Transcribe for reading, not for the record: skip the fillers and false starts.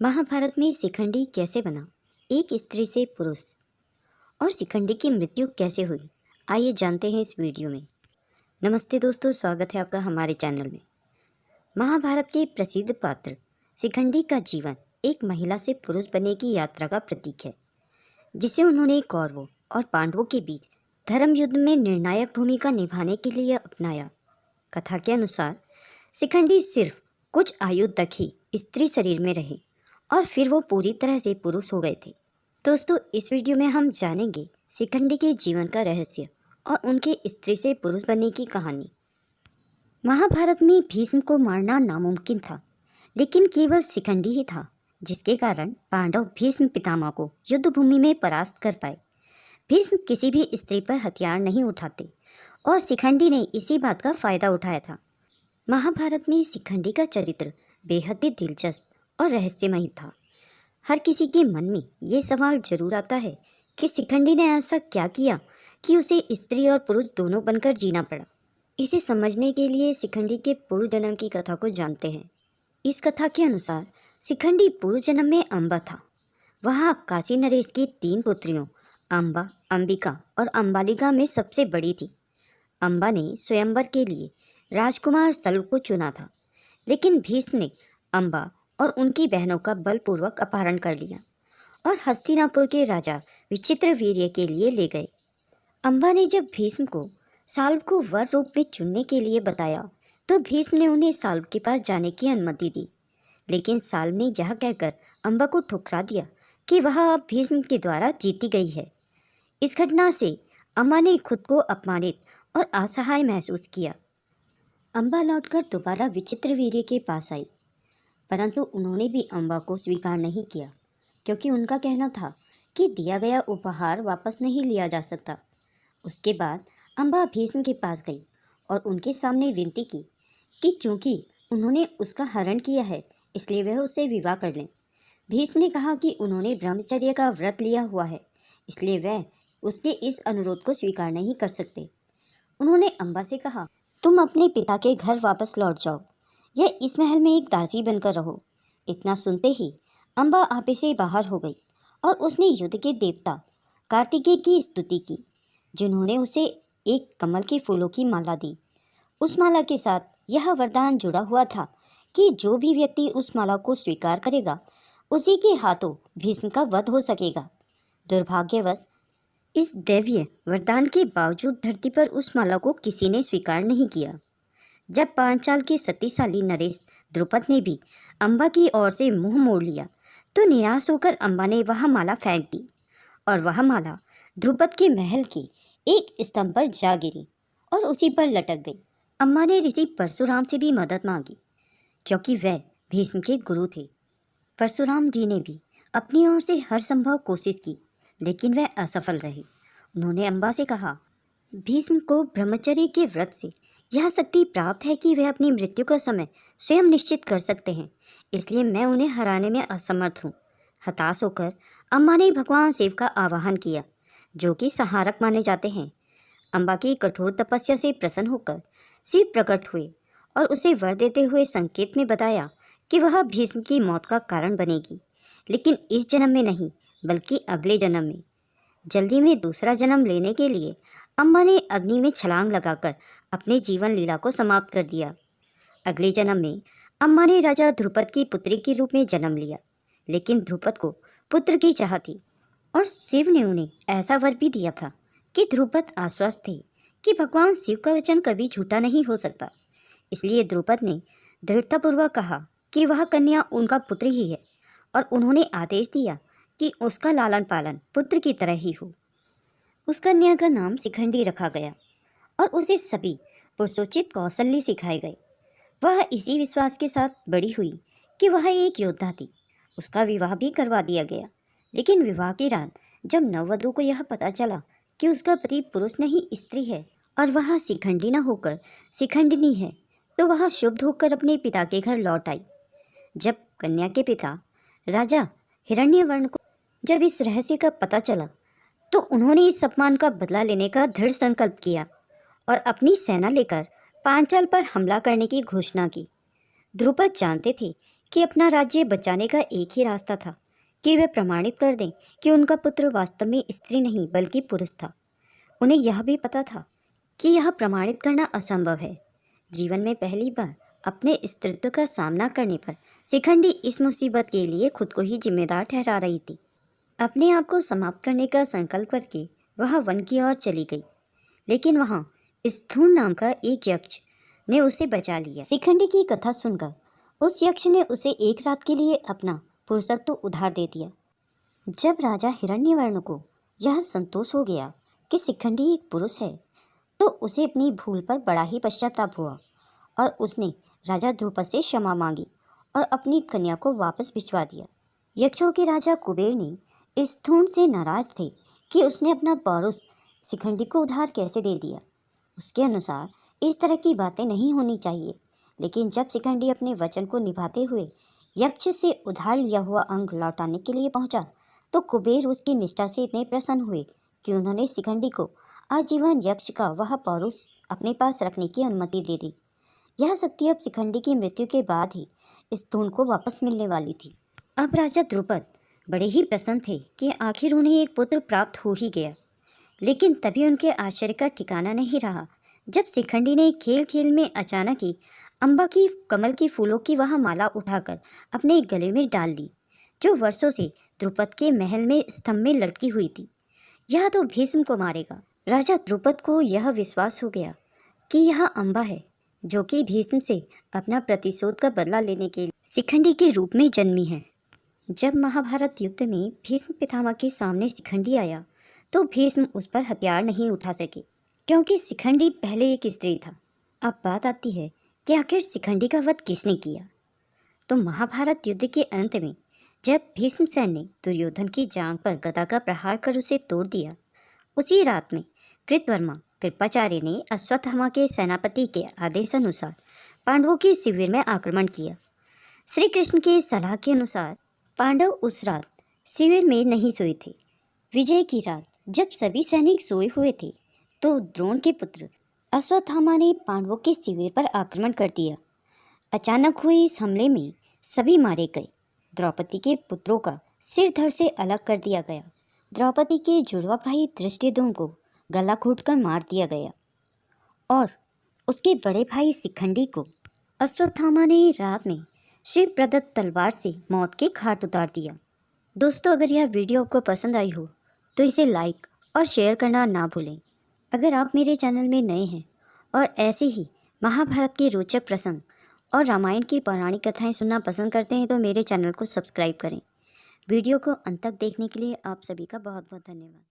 महाभारत में शिखंडी कैसे बना, एक स्त्री से पुरुष, और शिखंडी की मृत्यु कैसे हुई, आइए जानते हैं इस वीडियो में। नमस्ते दोस्तों, स्वागत है आपका हमारे चैनल में। महाभारत के प्रसिद्ध पात्र शिखंडी का जीवन एक महिला से पुरुष बनने की यात्रा का प्रतीक है, जिसे उन्होंने कौरवों और पांडवों के बीच धर्म युद्ध में निर्णायक भूमिका निभाने के लिए अपनाया। कथा के अनुसार शिखंडी सिर्फ कुछ आयु तक ही स्त्री शरीर में रहे और फिर वो पूरी तरह से पुरुष हो गए थे। दोस्तों, इस वीडियो में हम जानेंगे शिखंडी के जीवन का रहस्य और उनके स्त्री से पुरुष बनने की कहानी। महाभारत में भीष्म को मारना नामुमकिन था, लेकिन केवल शिखंडी ही था जिसके कारण पांडव भीष्म पितामह को युद्ध भूमि में परास्त कर पाए। भीष्म किसी भी स्त्री पर हथियार नहीं उठाते और शिखंडी ने इसी बात का फायदा उठाया था। महाभारत में शिखंडी का चरित्र बेहद ही दिलचस्प और रहस्यमय था। हर किसी के मन में ये सवाल जरूर आता है कि शिखंडी ने ऐसा क्या किया कि उसे स्त्री और पुरुष दोनों बनकर जीना पड़ा। इसे समझने के लिए शिखंडी के पूर्व जन्म की कथा को जानते हैं। इस कथा के अनुसार शिखंडी पूर्व जन्म में अम्बा था। वह काशी नरेश की 3 पुत्रियों अम्बा, अंबिका और अम्बालिका में सबसे बड़ी थी। अम्बा ने स्वयंवर के लिए राजकुमार सल्व को चुना था, लेकिन भीष्म ने अम्बा और उनकी बहनों का बलपूर्वक अपहरण कर लिया और हस्तिनापुर के राजा विचित्रवीर्य के लिए ले गए। अम्बा ने जब भीष्म को साल्व को वर रूप में चुनने के लिए बताया तो भीष्म ने उन्हें साल्व के पास जाने की अनुमति दी, लेकिन साल्व ने यह कहकर अम्बा को ठुकरा दिया कि वह अब भीष्म के द्वारा जीती गई है। इस घटना से अम्बा ने खुद को अपमानित और असहाय महसूस किया। अम्बा लौटकर दोबारा विचित्रवीर्य के पास आई, परंतु उन्होंने भी अम्बा को स्वीकार नहीं किया, क्योंकि उनका कहना था कि दिया गया उपहार वापस नहीं लिया जा सकता। उसके बाद अम्बा भीष्म के पास गई और उनके सामने विनती की कि चूंकि उन्होंने उसका हरण किया है, इसलिए वह उससे विवाह कर लें। भीष्म ने कहा कि उन्होंने ब्रह्मचर्य का व्रत लिया हुआ है, इसलिए वह उसके इस अनुरोध को स्वीकार नहीं कर सकते। उन्होंने अम्बा से कहा, तुम अपने पिता के घर वापस लौट जाओ या इस महल में एक दासी बनकर रहो। इतना सुनते ही अम्बा आपे से बाहर हो गई और उसने युद्ध के देवता कार्तिकेय की स्तुति की, जिन्होंने उसे एक कमल के फूलों की माला दी। उस माला के साथ यह वरदान जुड़ा हुआ था कि जो भी व्यक्ति उस माला को स्वीकार करेगा, उसी के हाथों भीष्म का वध हो सकेगा। दुर्भाग्यवश इस दैवीय वरदान के बावजूद धरती पर उस माला को किसी ने स्वीकार नहीं किया। जब 5 साल के शक्तिशाली नरेश द्रुपद ने भी अम्बा की ओर से मुंह मोड़ लिया, तो निराश होकर अम्बा ने वह माला फेंक दी और वह माला द्रुपद के महल के एक स्तंभ पर जा गिरी और उसी पर लटक गई। अम्बा ने ऋषि परशुराम से भी मदद मांगी, क्योंकि वह भीष्म के गुरु थे। परशुराम जी ने भी अपनी ओर से हर संभव कोशिश की, लेकिन वह असफल रहे। उन्होंने अम्बा से कहा, भीष्म को ब्रह्मचर्य के व्रत से यह शक्ति प्राप्त है कि वे अपनी मृत्यु का समय स्वयं निश्चित कर सकते हैं, इसलिए मैं उन्हें हराने में असमर्थ हूँ। हताश होकर अम्बा ने भगवान शिव का आवाहन किया, जो कि संहारक माने जाते हैं। अम्बा की कठोर तपस्या से प्रसन्न होकर शिव प्रकट हुए और उसे वर देते हुए संकेत में बताया कि वह भीष्म की मौत का कारण बनेगी, लेकिन इस जन्म में नहीं, बल्कि अगले जन्म में। जल्दी में दूसरा जन्म लेने के लिए अम्बा ने अग्नि में छलांग लगाकर अपने जीवन लीला को समाप्त कर दिया। अगले जन्म में अम्बा ने राजा ध्रुपद की पुत्री के रूप में जन्म लिया, लेकिन ध्रुपद को पुत्र की चाह थी और शिव ने उन्हें ऐसा वर भी दिया था कि ध्रुपद आश्वस्त थे कि भगवान शिव का वचन कभी झूठा नहीं हो सकता। इसलिए ध्रुपद ने दृढ़तापूर्वक कहा कि वह कन्या उनका पुत्र ही है और उन्होंने आदेश दिया कि उसका लालन पालन पुत्र की तरह ही हो। उस कन्या का नाम शिखंडी रखा गया और उसे सभी पुरुषोचित कौशल्य सिखाए गए। वह इसी विश्वास के साथ बड़ी हुई कि वह एक योद्धा थी। उसका विवाह भी करवा दिया गया, लेकिन विवाह की रात जब नववधू को यह पता चला कि उसका पति पुरुष नहीं स्त्री है और वह शिखंडी न होकर शिखंडिनी है, तो वह क्षुब्ध होकर अपने पिता के घर लौट आई। जब कन्या के पिता राजा हिरण्यवर्ण को जब इस रहस्य का पता चला, तो उन्होंने इस अपमान का बदला लेने का दृढ़ संकल्प किया और अपनी सेना लेकर पांचाल पर हमला करने की घोषणा की। ध्रुपद जानते थे कि अपना राज्य बचाने का एक ही रास्ता था कि वे प्रमाणित कर दें कि उनका पुत्र वास्तव में स्त्री नहीं बल्कि पुरुष था। उन्हें यह भी पता था कि यह प्रमाणित करना असंभव है। जीवन में पहली बार अपने स्त्रीत्व का सामना करने पर शिखंडी इस मुसीबत के लिए खुद को ही जिम्मेदार ठहरा रही थी। अपने आप को समाप्त करने का संकल्प करके वह वन की ओर चली गई, लेकिन वहाँ स्थूण नाम का एक यक्ष ने उसे बचा लिया। शिखंडी की कथा सुनकर उस यक्ष ने उसे एक रात के लिए अपना पुरुषत्व उधार दे दिया। जब राजा हिरण्यवर्ण को यह संतोष हो गया कि शिखंडी एक पुरुष है, तो उसे अपनी भूल पर बड़ा ही पश्चाताप हुआ और उसने राजा ध्रुपद से क्षमा मांगी और अपनी कन्या को वापस भिजवा दिया। यक्षों के राजा कुबेर ने स्थूण से नाराज थे कि उसने अपना पौरुष शिखंडी को उधार कैसे दे दिया। उसके अनुसार इस तरह की बातें नहीं होनी चाहिए, लेकिन जब शिखंडी अपने वचन को निभाते हुए यक्ष से उधार लिया हुआ अंग लौटाने के लिए पहुंचा, तो कुबेर उसकी निष्ठा से इतने प्रसन्न हुए कि उन्होंने शिखंडी को आजीवन यक्ष का वह पौरुष अपने पास रखने की अनुमति दे दी। यह शक्ति अब शिखंडी की मृत्यु के बाद ही स्थूण को वापस मिलने वाली थी। अब राजा ध्रुपद बड़े ही प्रसन्न थे कि आखिर उन्हें एक पुत्र प्राप्त हो ही गया, लेकिन तभी उनके आश्चर्य का ठिकाना नहीं रहा जब शिखंडी ने खेल खेल में अचानक ही अम्बा की कमल की फूलों की वह माला उठाकर अपने गले में डाल ली, जो वर्षों से ध्रुपद के महल में स्तंभ में लटकी हुई थी। यह तो भीष्म को मारेगा। राजा ध्रुपद को यह विश्वास हो गया कि यह अम्बा है, जो कि भीष्म से अपना प्रतिशोध का बदला लेने के लिए शिखंडी के रूप में जन्मी है। जब महाभारत युद्ध में भीष्म पितामह के सामने शिखंडी आया, तो भीष्म उस पर हथियार नहीं उठा सके, क्योंकि शिखंडी पहले एक स्त्री था। अब बात आती है कि आखिर शिखंडी का वध किसने किया। तो महाभारत युद्ध के अंत में जब भीष्म सेन ने दुर्योधन की जांघ पर गदा का प्रहार कर उसे तोड़ दिया, उसी रात में कृतवर्मा कृपाचार्य ने अश्वत्थामा के सेनापति के आदेशानुसार पांडवों के शिविर में आक्रमण किया। श्री कृष्ण के सलाह के अनुसार पांडव उस रात शिविर में नहीं सोए थे। विजय की रात जब सभी सैनिक सोए हुए थे, तो द्रोण के पुत्र अश्वत्थामा ने पांडवों के शिविर पर आक्रमण कर दिया। अचानक हुए इस हमले में सभी मारे गए। द्रौपदी के पुत्रों का सिर धड़ से अलग कर दिया गया। द्रौपदी के जुड़वा भाई धृष्टद्युम्न को गला घोंटकर मार दिया गया और उसके बड़े भाई शिखंडी को अश्वत्थामा ने रात में शिव प्रदत्त तलवार से मौत के घाट उतार दिया। दोस्तों, अगर यह वीडियो आपको पसंद आई हो तो इसे लाइक और शेयर करना ना भूलें। अगर आप मेरे चैनल में नए हैं और ऐसे ही महाभारत के रोचक प्रसंग और रामायण की पौराणिक कथाएं सुनना पसंद करते हैं, तो मेरे चैनल को सब्सक्राइब करें। वीडियो को अंत तक देखने के लिए आप सभी का बहुत बहुत धन्यवाद।